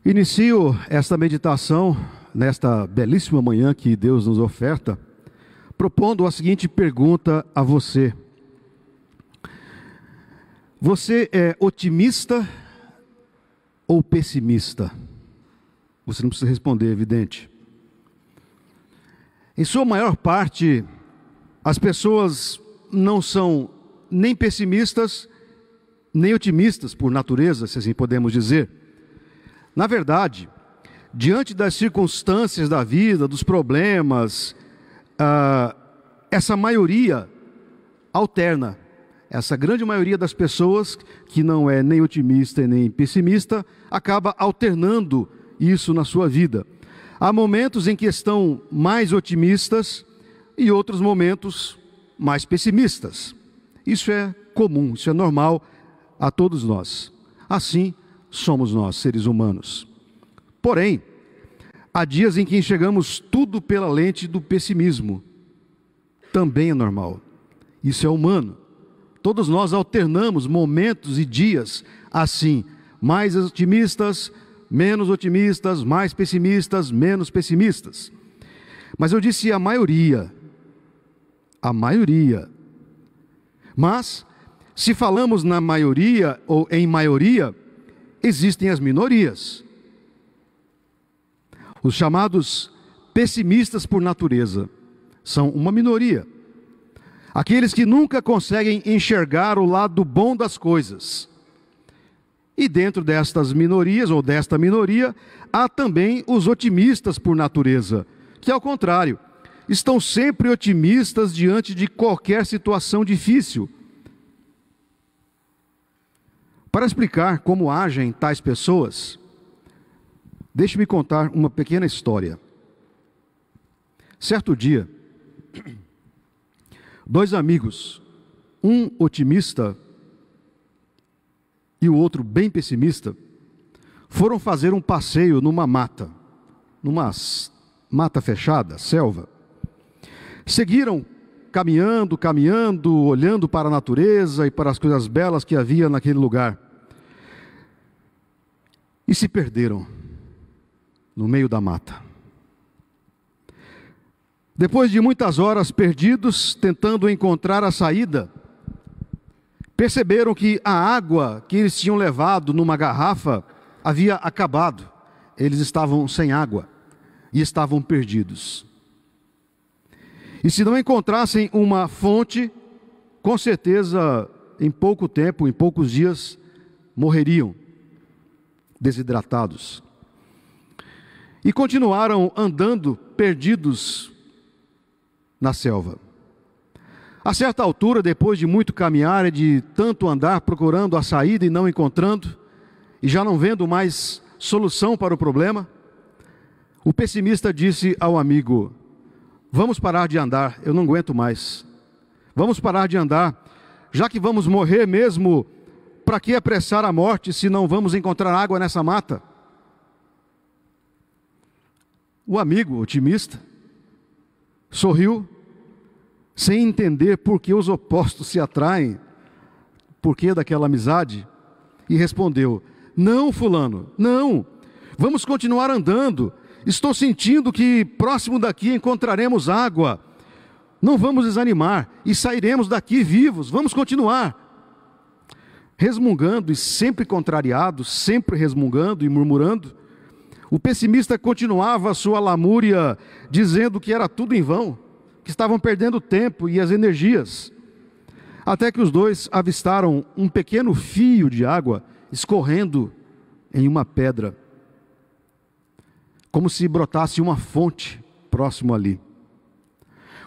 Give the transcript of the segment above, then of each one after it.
Inicio esta meditação nesta belíssima manhã que Deus nos oferta, propondo a seguinte pergunta a você. Você é otimista ou pessimista? Você não precisa responder, é evidente. Em sua maior parte, as pessoas não são nem pessimistas, nem otimistas por natureza, se assim podemos dizer. Na verdade, diante das circunstâncias da vida, dos problemas, essa maioria alterna. Essa grande maioria das pessoas, que não é nem otimista e nem pessimista, acaba alternando isso na sua vida. Há momentos em que estão mais otimistas e outros momentos mais pessimistas. Isso é comum, isso é normal a todos nós. Assim somos nós, seres humanos. Porém, há dias em que enxergamos tudo pela lente do pessimismo. Também é normal. Isso é humano. Todos nós alternamos momentos e dias assim, mais otimistas, menos otimistas, mais pessimistas, menos pessimistas. Mas eu disse a maioria. A maioria. Mas, se falamos na maioria ou em maioria, existem as minorias. Os chamados pessimistas por natureza são uma minoria. Aqueles que nunca conseguem enxergar o lado bom das coisas. E dentro destas minorias, ou desta minoria, há também os otimistas por natureza, que ao contrário, estão sempre otimistas diante de qualquer situação difícil. Para explicar como agem tais pessoas, deixe-me contar uma pequena história. Certo dia, dois amigos, um otimista e o outro bem pessimista, foram fazer um passeio numa mata fechada, selva. Seguiram caminhando, olhando para a natureza e para as coisas belas que havia naquele lugar. E se perderam no meio da mata. Depois de muitas horas perdidos, tentando encontrar a saída, perceberam que a água que eles tinham levado numa garrafa havia acabado. Eles estavam sem água e estavam perdidos. E se não encontrassem uma fonte, com certeza, em pouco tempo, em poucos dias, morreriam desidratados. E continuaram andando perdidos na selva. A certa altura, depois de muito caminhar e de tanto andar procurando a saída e não encontrando, e já não vendo mais solução para o problema, o pessimista disse ao amigo: vamos parar de andar, eu não aguento mais. Vamos parar de andar, já que vamos morrer mesmo, para que apressar a morte se não vamos encontrar água nessa mata? O amigo otimista sorriu, sem entender por que os opostos se atraem, por que daquela amizade, e respondeu: não, fulano, não, vamos continuar andando. Estou sentindo que próximo daqui encontraremos água. Não vamos desanimar e sairemos daqui vivos. Vamos continuar. Resmungando e sempre contrariado, sempre resmungando e murmurando, o pessimista continuava a sua lamúria, dizendo que era tudo em vão, que estavam perdendo tempo e as energias. Até que os dois avistaram um pequeno fio de água escorrendo em uma pedra, como se brotasse uma fonte próximo ali.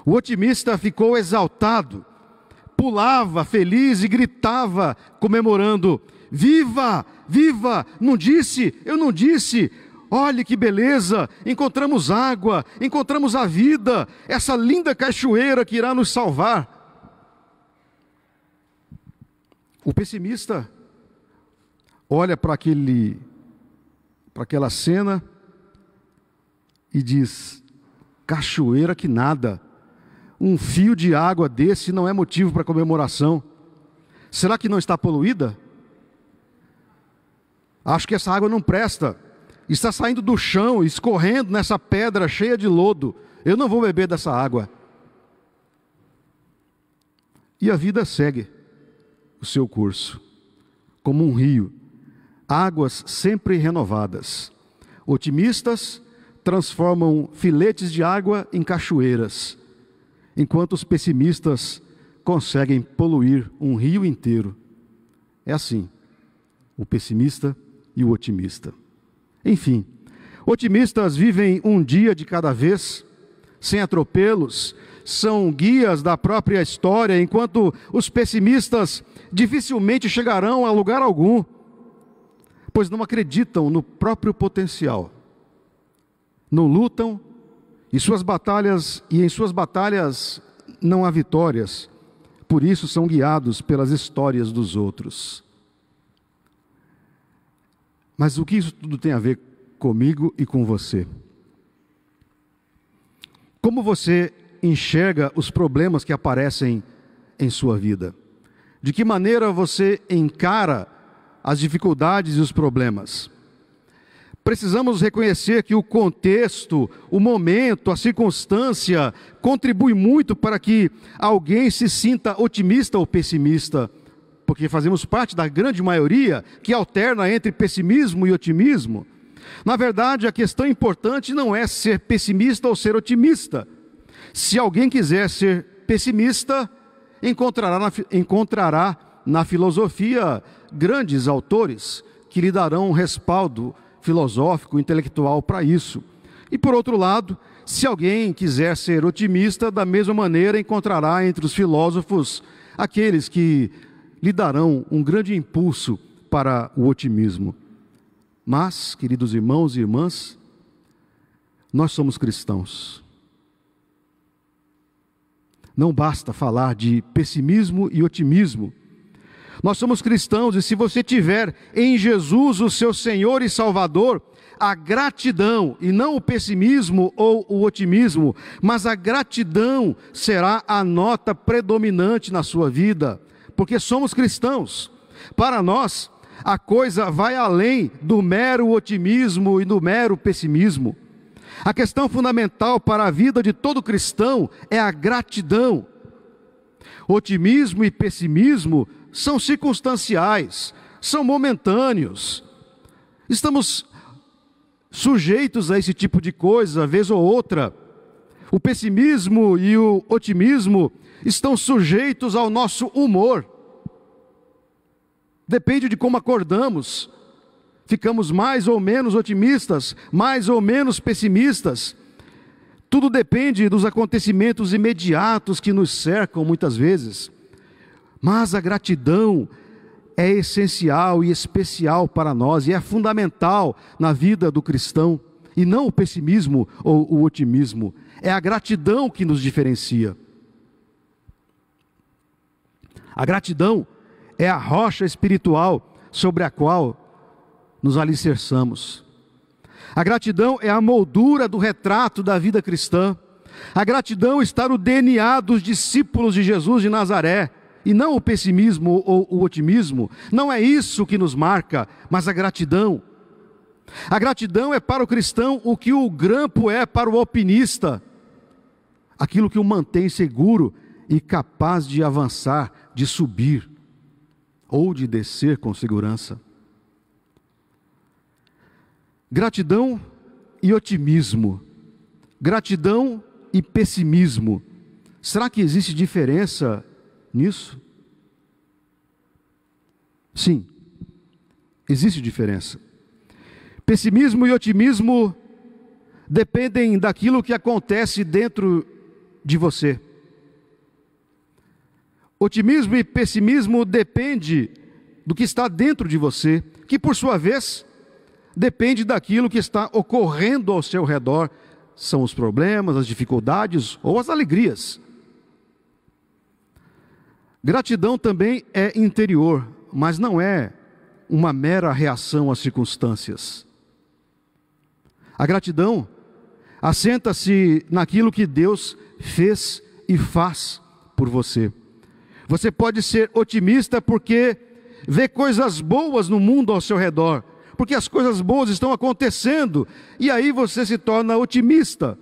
O otimista ficou exaltado, pulava feliz e gritava, comemorando: viva, viva, não disse, eu não disse, olhe que beleza, encontramos água, encontramos a vida, essa linda cachoeira que irá nos salvar. O pessimista olha para aquela cena e diz: cachoeira que nada. Um fio de água desse não é motivo para comemoração. Será que não está poluída? Acho que essa água não presta. Está saindo do chão, escorrendo nessa pedra cheia de lodo. Eu não vou beber dessa água. E a vida segue o seu curso, como um rio, águas sempre renovadas. Otimistas transformam filetes de água em cachoeiras, enquanto os pessimistas conseguem poluir um rio inteiro. É assim, o pessimista e o otimista. Enfim, otimistas vivem um dia de cada vez, sem atropelos, são guias da própria história, enquanto os pessimistas dificilmente chegarão a lugar algum, pois não acreditam no próprio potencial. Não lutam, e em suas batalhas não há vitórias, por isso são guiados pelas histórias dos outros. Mas o que isso tudo tem a ver comigo e com você? Como você enxerga os problemas que aparecem em sua vida? De que maneira você encara as dificuldades e os problemas? Precisamos reconhecer que o contexto, o momento, a circunstância contribui muito para que alguém se sinta otimista ou pessimista, porque fazemos parte da grande maioria que alterna entre pessimismo e otimismo. Na verdade, a questão importante não é ser pessimista ou ser otimista. Se alguém quiser ser pessimista, encontrará na filosofia grandes autores que lhe darão um respaldo filosófico, intelectual para isso. E por outro lado, se alguém quiser ser otimista, da mesma maneira encontrará entre os filósofos aqueles que lhe darão um grande impulso para o otimismo. Mas, queridos irmãos e irmãs, nós somos cristãos. Não basta falar de pessimismo e otimismo. Nós somos cristãos e se você tiver em Jesus o seu Senhor e Salvador, a gratidão, e não o pessimismo ou o otimismo, mas a gratidão será a nota predominante na sua vida, porque somos cristãos. Para nós, a coisa vai além do mero otimismo e do mero pessimismo. A questão fundamental para a vida de todo cristão é a gratidão. Otimismo e pessimismo são circunstanciais, são momentâneos. Estamos sujeitos a esse tipo de coisa, vez ou outra. O pessimismo e o otimismo estão sujeitos ao nosso humor. Depende de como acordamos. Ficamos mais ou menos otimistas, mais ou menos pessimistas. Tudo depende dos acontecimentos imediatos que nos cercam muitas vezes. Mas a gratidão é essencial e especial para nós e é fundamental na vida do cristão. E não o pessimismo ou o otimismo. É a gratidão que nos diferencia. A gratidão é a rocha espiritual sobre a qual nos alicerçamos. A gratidão é a moldura do retrato da vida cristã. A gratidão está no DNA dos discípulos de Jesus de Nazaré, e não o pessimismo ou o otimismo. Não é isso que nos marca, mas a gratidão. A gratidão é para o cristão o que o grampo é para o alpinista, aquilo que o mantém seguro e capaz de avançar, de subir ou de descer com segurança. Gratidão e otimismo, gratidão e pessimismo. Será que existe diferença nisso? Sim, existe diferença. Pessimismo e otimismo dependem daquilo que acontece dentro de você. Otimismo e pessimismo depende do que está dentro de você, que por sua vez depende daquilo que está ocorrendo ao seu redor. São os problemas, as dificuldades ou as alegrias. Gratidão também é interior, mas não é uma mera reação às circunstâncias. A gratidão assenta-se naquilo que Deus fez e faz por você. Você pode ser otimista porque vê coisas boas no mundo ao seu redor, porque as coisas boas estão acontecendo, e aí você se torna otimista.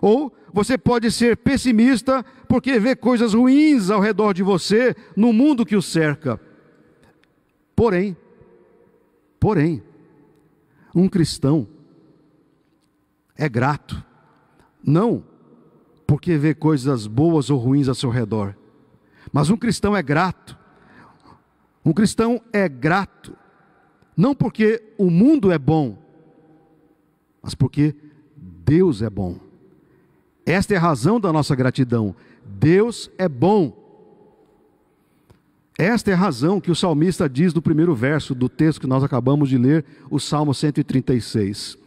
Ou você pode ser pessimista porque vê coisas ruins ao redor de você, no mundo que o cerca. Porém, um cristão é grato, não porque vê coisas boas ou ruins ao seu redor, mas um cristão é grato. Um cristão é grato, não porque o mundo é bom, mas porque Deus é bom. Esta é a razão da nossa gratidão. Deus é bom. Esta é a razão que o salmista diz no primeiro verso do texto que nós acabamos de ler, o Salmo 136.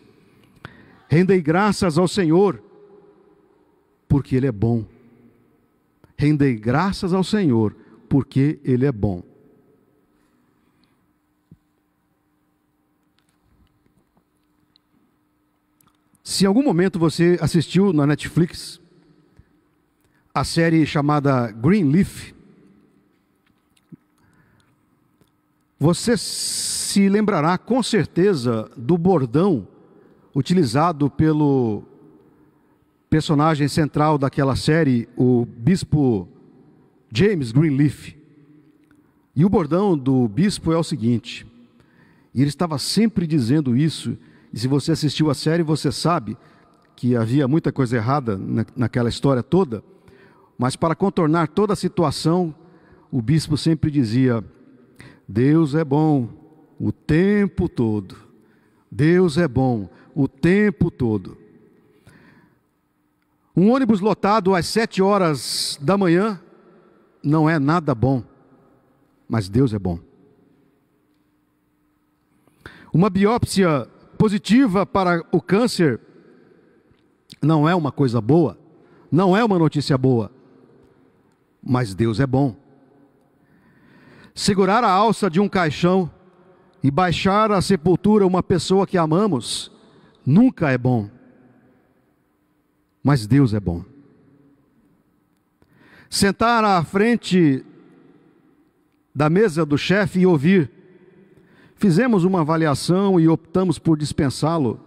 Rendei graças ao Senhor, porque Ele é bom. Rendei graças ao Senhor, porque Ele é bom. Se em algum momento você assistiu na Netflix a série chamada Greenleaf, você se lembrará com certeza do bordão utilizado pelo personagem central daquela série, o bispo James Greenleaf. E o bordão do bispo é o seguinte, e ele estava sempre dizendo isso, e se você assistiu a série, você sabe que havia muita coisa errada naquela história toda, mas para contornar toda a situação, o bispo sempre dizia: Deus é bom o tempo todo. Deus é bom o tempo todo. Um ônibus lotado às 7 horas da manhã não é nada bom, mas Deus é bom. Uma biópsia positiva para o câncer não é uma coisa boa, não é uma notícia boa, mas Deus é bom. Segurar a alça de um caixão e baixar à sepultura uma pessoa que amamos nunca é bom, mas Deus é bom. Sentar à frente da mesa do chefe e ouvir: fizemos uma avaliação e optamos por dispensá-lo,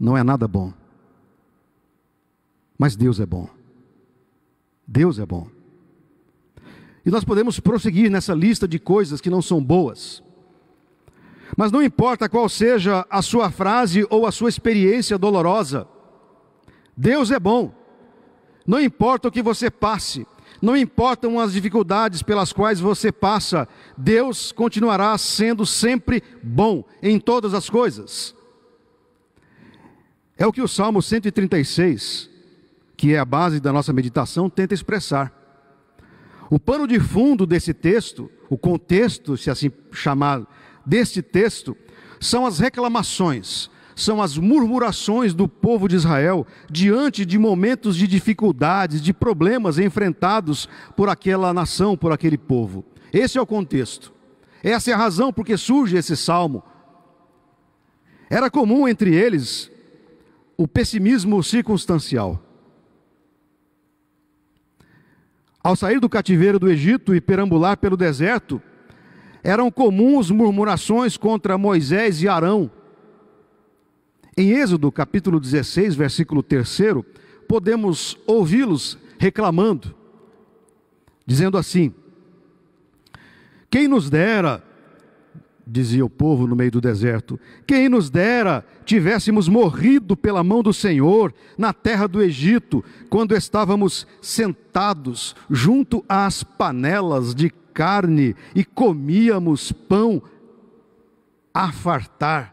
não é nada bom, mas Deus é bom. Deus é bom. E nós podemos prosseguir nessa lista de coisas que não são boas. Mas não importa qual seja a sua frase ou a sua experiência dolorosa, Deus é bom. Não importa o que você passe, não importam as dificuldades pelas quais você passa, Deus continuará sendo sempre bom em todas as coisas. É o que o Salmo 136, que é a base da nossa meditação, tenta expressar. O pano de fundo desse texto, o contexto, se assim chamar, deste texto, são as reclamações, são as murmurações do povo de Israel diante de momentos de dificuldades, de problemas enfrentados por aquela nação, por aquele povo. Esse é o contexto. Essa é a razão por que surge esse salmo. Era comum entre eles o pessimismo circunstancial. Ao sair do cativeiro do Egito e perambular pelo deserto, eram comuns murmurações contra Moisés e Arão. Em Êxodo capítulo 16, versículo 3, podemos ouvi-los reclamando, dizendo assim: quem nos dera, dizia o povo no meio do deserto, quem nos dera tivéssemos morrido pela mão do Senhor na terra do Egito, quando estávamos sentados junto às panelas de carne e comíamos pão a fartar.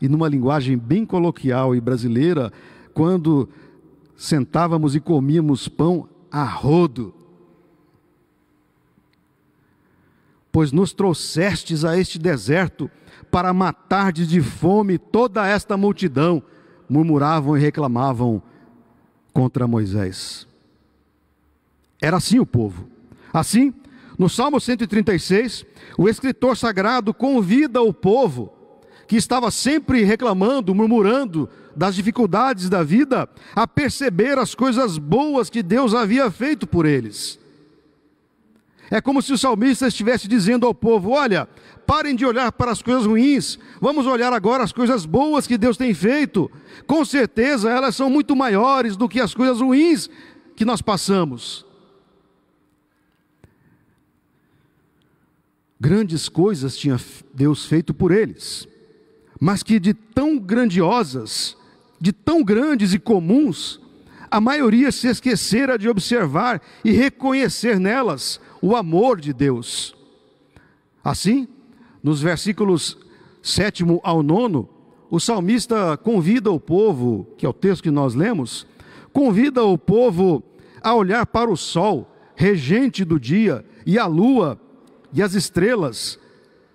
E numa linguagem bem coloquial e brasileira, quando sentávamos e comíamos pão a rodo. Pois nos trouxestes a este deserto para matardes de fome toda esta multidão, murmuravam e reclamavam contra Moisés. Era assim o povo. Assim, no Salmo 136, o escritor sagrado convida o povo que estava sempre reclamando, murmurando das dificuldades da vida, a perceber as coisas boas que Deus havia feito por eles. É como se o salmista estivesse dizendo ao povo: olha, parem de olhar para as coisas ruins, vamos olhar agora as coisas boas que Deus tem feito. Com certeza elas são muito maiores do que as coisas ruins que nós passamos. Grandes coisas tinha Deus feito por eles, mas que de tão grandiosas, de tão grandes e comuns, a maioria se esquecera de observar e reconhecer nelas o amor de Deus. Assim, nos versículos 7 ao 9, o salmista convida o povo, que é o texto que nós lemos, convida o povo a olhar para o sol, regente do dia, e a lua, e as estrelas,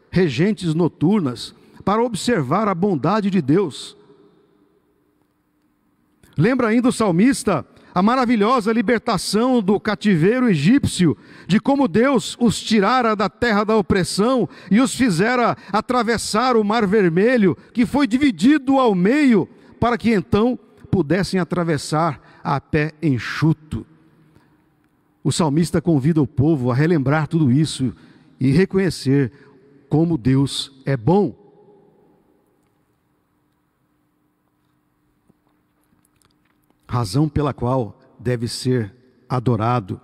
regentes noturnas, para observar a bondade de Deus. Lembra ainda o salmista a maravilhosa libertação do cativeiro egípcio, de como Deus os tirara da terra da opressão e os fizera atravessar o Mar Vermelho, que foi dividido ao meio, para que então pudessem atravessar a pé enxuto. O salmista convida o povo a relembrar tudo isso e reconhecer como Deus é bom. Razão pela qual deve ser adorado,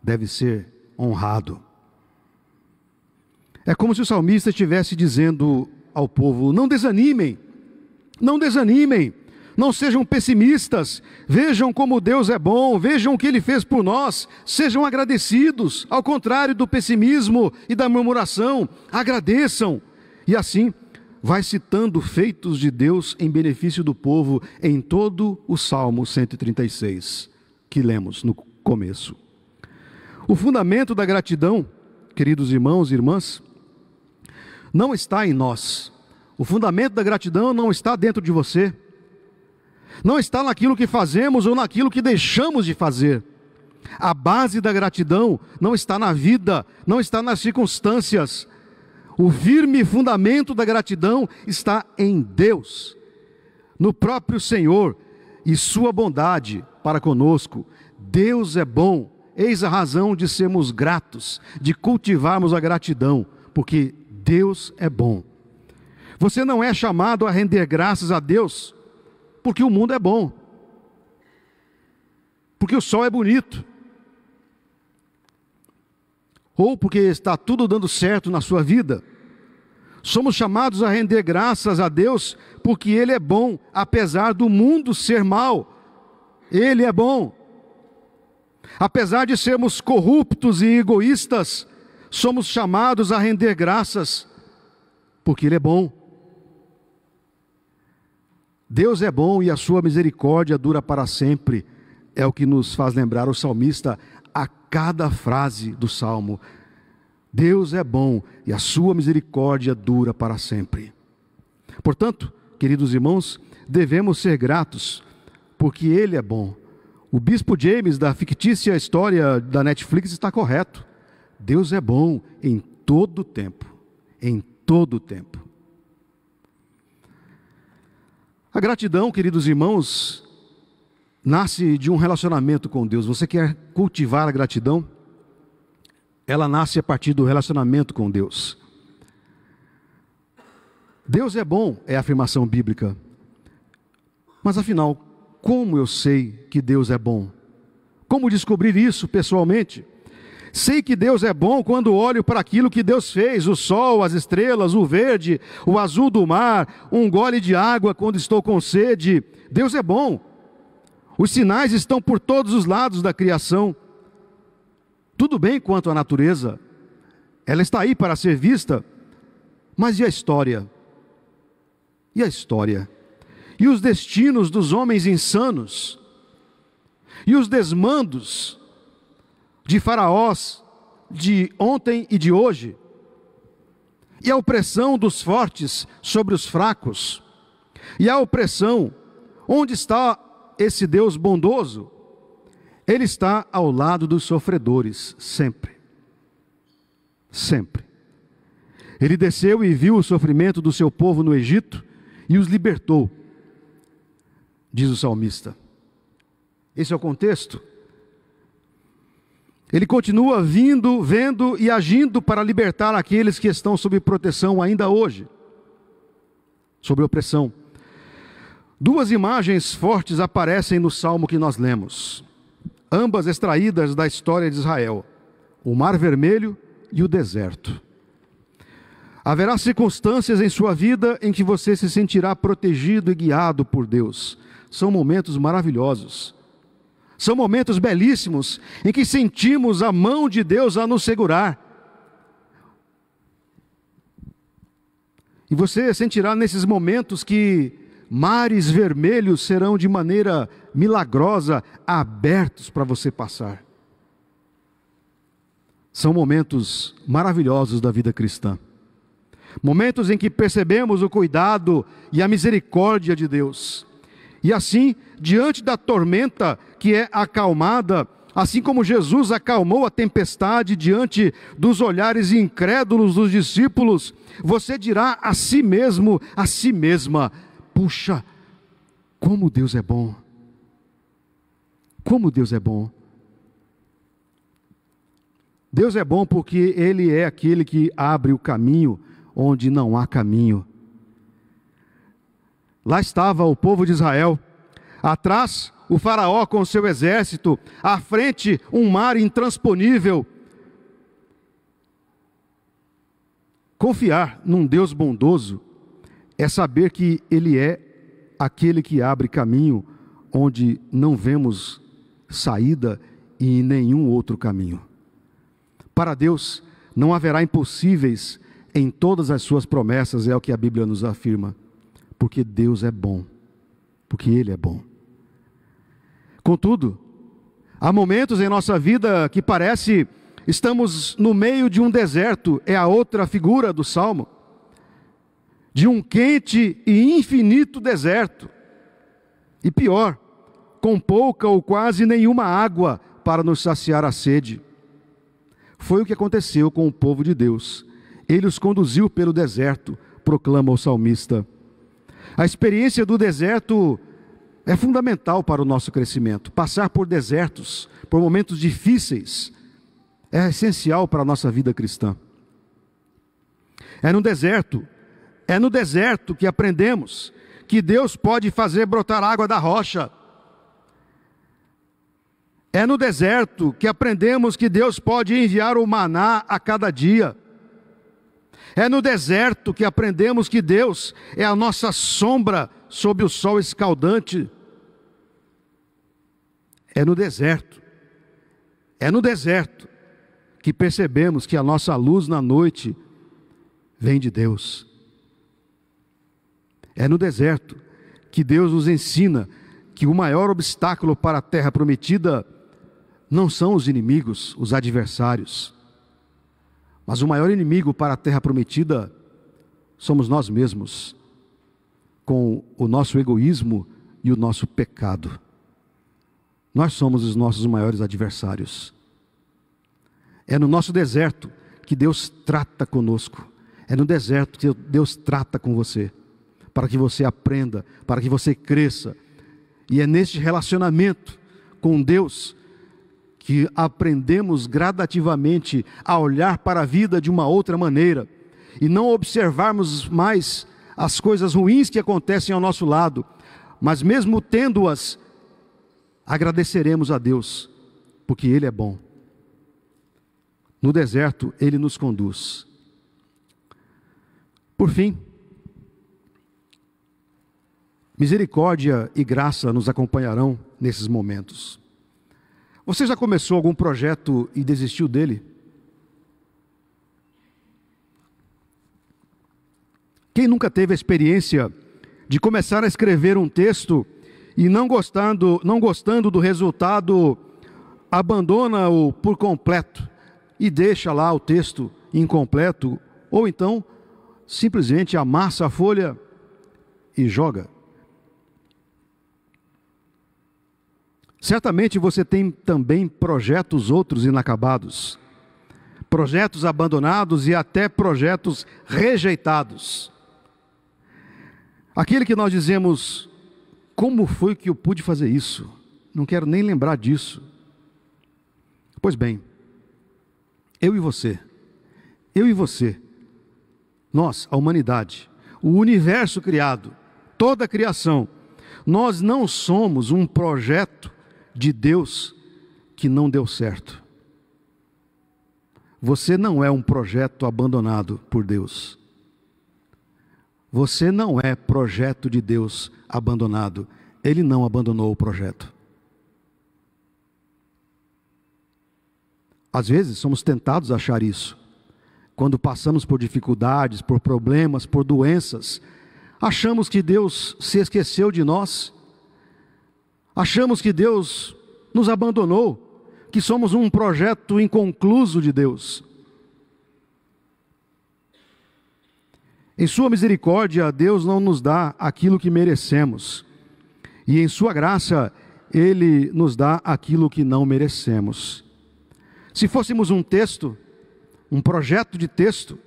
deve ser honrado. É como se o salmista estivesse dizendo ao povo: não desanimem, não desanimem, não sejam pessimistas, vejam como Deus é bom, vejam o que Ele fez por nós, sejam agradecidos, ao contrário do pessimismo e da murmuração, agradeçam. E assim, vai citando feitos de Deus em benefício do povo em todo o Salmo 136, que lemos no começo. O fundamento da gratidão, queridos irmãos e irmãs, não está em nós. O fundamento da gratidão não está dentro de você. Não está naquilo que fazemos ou naquilo que deixamos de fazer. A base da gratidão não está na vida, não está nas circunstâncias. O firme fundamento da gratidão está em Deus, no próprio Senhor e sua bondade para conosco. Deus é bom, eis a razão de sermos gratos, de cultivarmos a gratidão, porque Deus é bom. Você não é chamado a render graças a Deus porque o mundo é bom, porque o sol é bonito, ou porque está tudo dando certo na sua vida. Somos chamados a render graças a Deus porque Ele é bom, apesar do mundo ser mau. Ele é bom. Apesar de sermos corruptos e egoístas, somos chamados a render graças porque Ele é bom. Deus é bom e a sua misericórdia dura para sempre. É o que nos faz lembrar o salmista a cada frase do salmo. Deus é bom e a sua misericórdia dura para sempre. Portanto, queridos irmãos, devemos ser gratos, porque Ele é bom. O bispo James, da fictícia história da Netflix, está correto. Deus é bom em todo o tempo. Em todo o tempo. A gratidão, queridos irmãos, nasce de um relacionamento com Deus. Você quer cultivar a gratidão? Ela nasce a partir do relacionamento com Deus. Deus é bom, é a afirmação bíblica. Mas afinal, como eu sei que Deus é bom? Como descobrir isso pessoalmente? Sei que Deus é bom quando olho para aquilo que Deus fez: o sol, as estrelas, o verde, o azul do mar, um gole de água quando estou com sede. Deus é bom. Os sinais estão por todos os lados da criação. Tudo bem quanto à natureza, ela está aí para ser vista, mas e a história? E a história? E os destinos dos homens insanos? E os desmandos de faraós de ontem e de hoje? E a opressão dos fortes sobre os fracos? E a opressão, onde está esse Deus bondoso? Ele está ao lado dos sofredores, sempre. Sempre. Ele desceu e viu o sofrimento do seu povo no Egito e os libertou, diz o salmista. Esse é o contexto. Ele continua vindo, vendo e agindo para libertar aqueles que estão sob proteção ainda hoje, sob opressão. Duas imagens fortes aparecem no salmo que nós lemos, ambas extraídas da história de Israel: o Mar Vermelho e o deserto. Haverá circunstâncias em sua vida em que você se sentirá protegido e guiado por Deus. São momentos maravilhosos. São momentos belíssimos em que sentimos a mão de Deus a nos segurar. E você sentirá nesses momentos que mares vermelhos serão de maneira milagrosa abertos para você passar. São momentos maravilhosos da vida cristã. Momentos em que percebemos o cuidado e a misericórdia de Deus. E assim, diante da tormenta que é acalmada, assim como Jesus acalmou a tempestade diante dos olhares incrédulos dos discípulos, você dirá a si mesmo, a si mesma: puxa, como Deus é bom! Como Deus é bom! Deus é bom porque Ele é aquele que abre o caminho onde não há caminho. Lá estava o povo de Israel, atrás o faraó com seu exército, à frente um mar intransponível. Confiar num Deus bondoso é saber que Ele é aquele que abre caminho onde não vemos saída e nenhum outro caminho. Para Deus não haverá impossíveis em todas as suas promessas, é o que a Bíblia nos afirma. Porque Deus é bom, porque Ele é bom. Contudo, há momentos em nossa vida que parece estamos no meio de um deserto, é a outra figura do Salmo, de um quente e infinito deserto, e pior, com pouca ou quase nenhuma água para nos saciar a sede. Foi o que aconteceu com o povo de Deus. Ele os conduziu pelo deserto, proclama o salmista. A experiência do deserto é fundamental para o nosso crescimento. Passar por desertos, por momentos difíceis, é essencial para a nossa vida cristã. É no deserto que aprendemos que Deus pode fazer brotar água da rocha. É no deserto que aprendemos que Deus pode enviar o maná a cada dia. É no deserto que aprendemos que Deus é a nossa sombra sob o sol escaldante. É no deserto que percebemos que a nossa luz na noite vem de Deus. É no deserto que Deus nos ensina que o maior obstáculo para a terra prometida não são os inimigos, os adversários. Mas o maior inimigo para a terra prometida somos nós mesmos, com o nosso egoísmo e o nosso pecado. Nós somos os nossos maiores adversários. É no nosso deserto que Deus trata conosco. É no deserto que Deus trata com você, para que você aprenda, para que você cresça. E é neste relacionamento com Deus que aprendemos gradativamente a olhar para a vida de uma outra maneira e não observarmos mais as coisas ruins que acontecem ao nosso lado, mas mesmo tendo-as, agradeceremos a Deus, porque Ele é bom. No deserto, Ele nos conduz. Por fim, misericórdia e graça nos acompanharão nesses momentos. Você já começou algum projeto e desistiu dele? Quem nunca teve a experiência de começar a escrever um texto e não gostando do resultado, abandona-o por completo e deixa lá o texto incompleto, ou então simplesmente amassa a folha e joga? Certamente você tem também projetos outros inacabados, projetos abandonados e até projetos rejeitados. Aquele que nós dizemos: como foi que eu pude fazer isso? Não quero nem lembrar disso. Pois bem, eu e você, nós, a humanidade, o universo criado, toda a criação, nós não somos um projeto de Deus que não deu certo. Você não é um projeto abandonado por Deus. Você não é projeto de Deus abandonado. Ele não abandonou o projeto. Às vezes somos tentados a achar isso. Quando passamos por dificuldades, por problemas, por doenças, achamos que Deus se esqueceu de nós. Achamos que Deus nos abandonou, que somos um projeto inconcluso de Deus. Em sua misericórdia, Deus não nos dá aquilo que merecemos. E em sua graça, Ele nos dá aquilo que não merecemos. Se fôssemos um texto, um projeto de texto,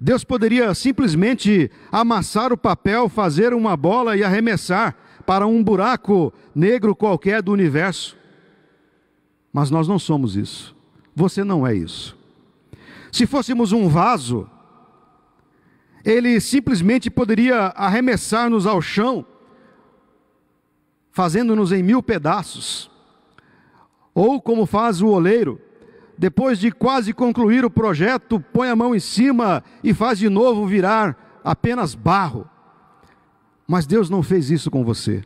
Deus poderia simplesmente amassar o papel, fazer uma bola e arremessar para um buraco negro qualquer do universo. Mas nós não somos isso. Você não é isso. Se fôssemos um vaso, Ele simplesmente poderia arremessar-nos ao chão, fazendo-nos em 1000 pedaços. Ou como faz o oleiro, depois de quase concluir o projeto, põe a mão em cima e faz de novo virar apenas barro. Mas Deus não fez isso com você.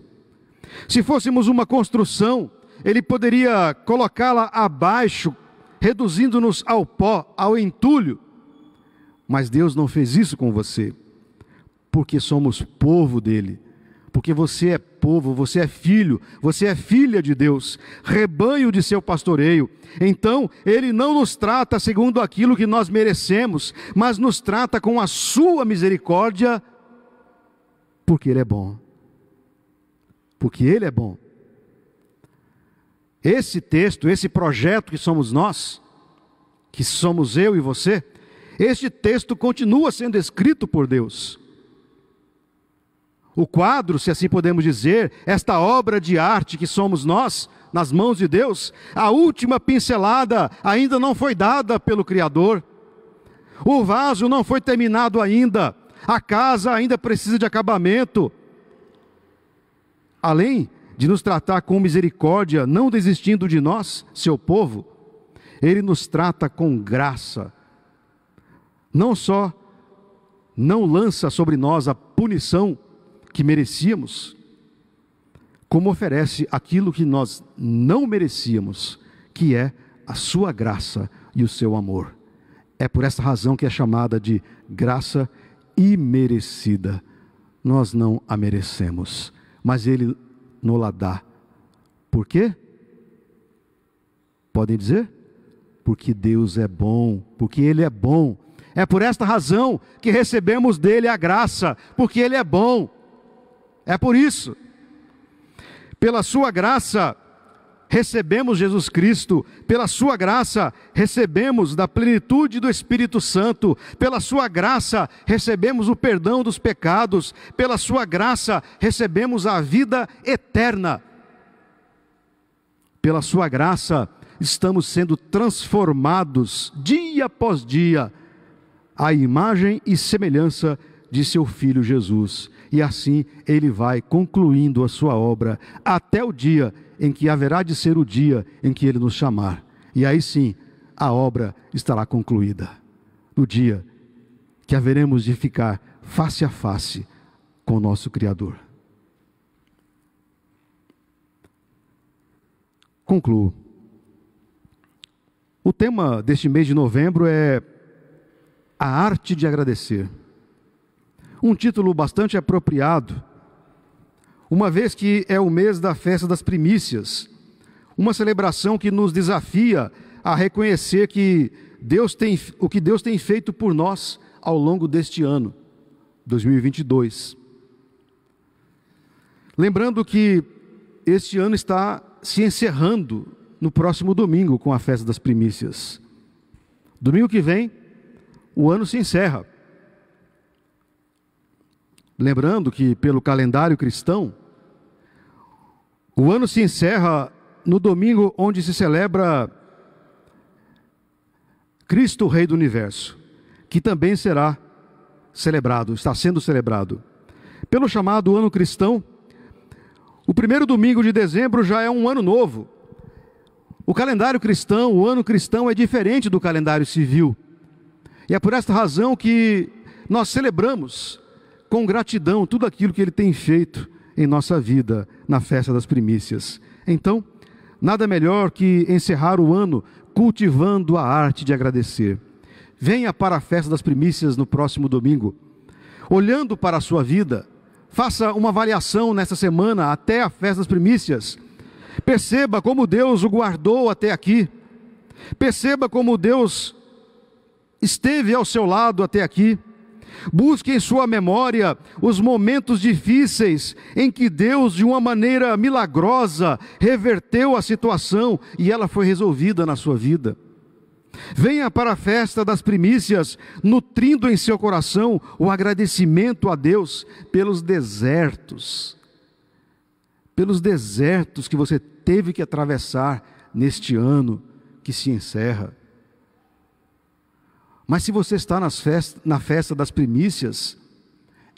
Se fôssemos uma construção, Ele poderia colocá-la abaixo, reduzindo-nos ao pó, ao entulho. Mas Deus não fez isso com você, porque somos povo dEle, porque você é povo, você é filho, você é filha de Deus, rebanho de seu pastoreio. Então, Ele não nos trata segundo aquilo que nós merecemos, mas nos trata com a sua misericórdia, porque Ele é bom. Porque Ele é bom. Esse texto, esse projeto que somos nós, que somos eu e você, este texto continua sendo escrito por Deus. O quadro, se assim podemos dizer, esta obra de arte que somos nós, nas mãos de Deus, a última pincelada ainda não foi dada pelo Criador. O vaso não foi terminado ainda. A casa ainda precisa de acabamento. Além de nos tratar com misericórdia, não desistindo de nós, seu povo, Ele nos trata com graça. Não só não lança sobre nós a punição que merecíamos, como oferece aquilo que nós não merecíamos, que é a sua graça e o seu amor. É por essa razão que é chamada de graça imerecida. Nós não a merecemos, mas Ele nos dá. Por quê? Podem dizer? Porque Deus é bom, porque Ele é bom. É por esta razão que recebemos dEle a graça, porque Ele é bom. É por isso. Pela sua graça, recebemos Jesus Cristo. Pela sua graça, recebemos da plenitude do Espírito Santo. Pela sua graça, recebemos o perdão dos pecados. Pela sua graça, recebemos a vida eterna. Pela sua graça, estamos sendo transformados dia após dia à imagem e semelhança de seu Filho Jesus. E assim Ele vai concluindo a sua obra até o dia em que haverá de ser o dia em que Ele nos chamar. E aí sim, a obra estará concluída. No dia que haveremos de ficar face a face com o nosso Criador. Concluo. O tema deste mês de novembro é a arte de agradecer. Um título bastante apropriado, uma vez que é o mês da festa das primícias, uma celebração que nos desafia a reconhecer que o que Deus tem feito por nós ao longo deste ano, 2022. Lembrando que este ano está se encerrando no próximo domingo com a festa das primícias. Domingo que vem, o ano se encerra. Lembrando que, pelo calendário cristão, o ano se encerra no domingo onde se celebra Cristo, o Rei do Universo, que também será celebrado, está sendo celebrado. Pelo chamado ano cristão, o primeiro domingo de dezembro já é um ano novo. O calendário cristão, o ano cristão é diferente do calendário civil. E é por esta razão que nós celebramos com gratidão tudo aquilo que Ele tem feito em nossa vida na festa das primícias. Então, nada melhor que encerrar o ano cultivando a arte de agradecer. Venha para a festa das primícias no próximo domingo. Olhando para a sua vida, faça uma avaliação nesta semana até a festa das primícias. Perceba como Deus o guardou até aqui. Perceba como Deus esteve ao seu lado até aqui. Busque em sua memória os momentos difíceis em que Deus, de uma maneira milagrosa, reverteu a situação e ela foi resolvida na sua vida. Venha para a festa das primícias, nutrindo em seu coração o agradecimento a Deus pelos desertos que você teve que atravessar neste ano que se encerra. Mas se você está na festa das primícias,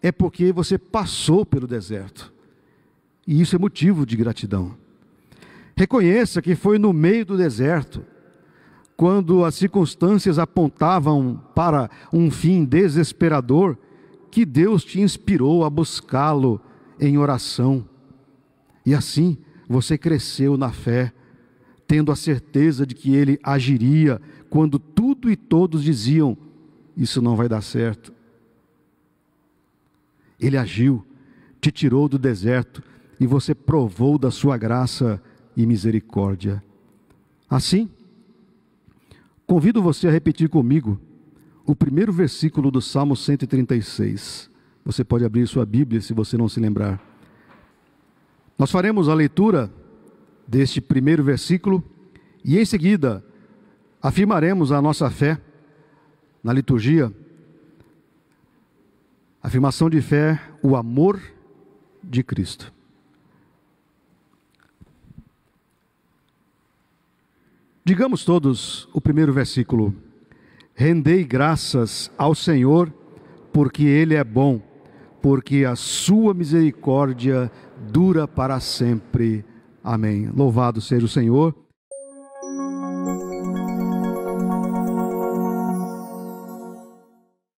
é porque você passou pelo deserto. E isso é motivo de gratidão. Reconheça que foi no meio do deserto, quando as circunstâncias apontavam para um fim desesperador, que Deus te inspirou a buscá-lo em oração. E assim você cresceu na fé, tendo a certeza de que Ele agiria quando tudo e todos diziam: isso não vai dar certo. Ele agiu, te tirou do deserto e você provou da sua graça e misericórdia. Assim, convido você a repetir comigo o primeiro versículo do Salmo 136. Você pode abrir sua Bíblia se você não se lembrar. Nós faremos a leitura deste primeiro versículo e em seguida afirmaremos a nossa fé na liturgia. Afirmação de fé, o amor de Cristo. Digamos todos o primeiro versículo: rendei graças ao Senhor, porque Ele é bom, porque a sua misericórdia dura para sempre. Amém. Louvado seja o Senhor.